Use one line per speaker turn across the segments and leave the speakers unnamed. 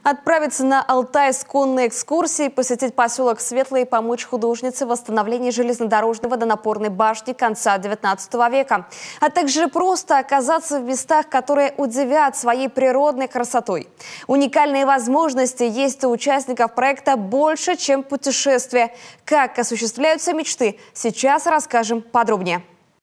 Отправиться на Алтай с конной экскурсией, посетить поселок Светлый и помочь художнице в восстановлении железнодорожной водонапорной башни конца XIX века. А также просто оказаться в местах, которые удивят своей природной красотой. Уникальные возможности есть у участников проекта «Больше, чем путешествие». Как осуществляются мечты, сейчас расскажем подробнее.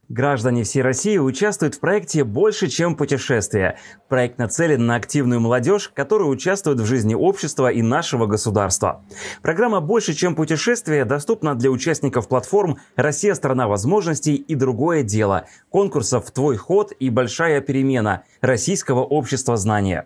Граждане всей России участвуют в проекте «Больше, чем путешествие». Проект нацелен на активную молодежь, которая участвует в жизни общества и нашего государства. Программа «Больше, чем путешествие» доступна для участников платформ «Россия – страна возможностей» и «Другое дело», конкурсов «Твой ход» и «Большая перемена» Российского общества знания.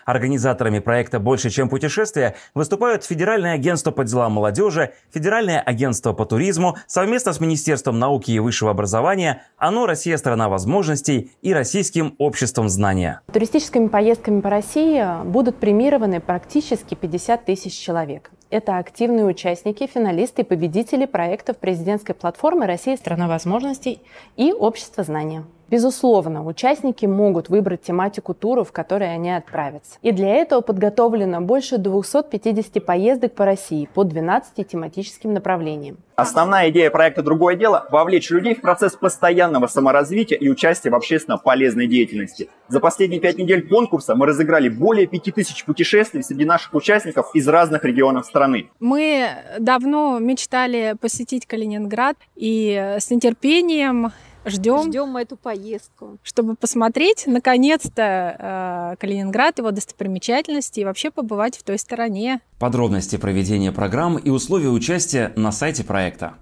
Организаторами проекта «Больше, чем путешествие» выступают Федеральное агентство по делам молодежи, Федеральное агентство по туризму совместно с Министерством науки и высшего образования, ОНО «Россия – страна возможностей» и Российским обществом знания.
Туристическими поездками по России будут премированы практически 50 тысяч человек. Это активные участники, финалисты и победители проектов президентской платформы «Россия – страна возможностей» и «Общество знания». Безусловно, участники могут выбрать тематику тура, в которой они отправятся. И для этого подготовлено больше 250 поездок по России по 12 тематическим направлениям.
Основная идея проекта «Другое дело» – вовлечь людей в процесс постоянного саморазвития и участия в общественно полезной деятельности. За последние 5 недель конкурса мы разыграли более 5000 путешествий среди наших участников из разных регионов страны.
Мы давно мечтали посетить Калининград и с нетерпением ждем эту поездку, чтобы посмотреть, наконец-то, Калининград, его достопримечательности и вообще побывать в той стороне.
Подробности проведения программ и условия участия на сайте проекта.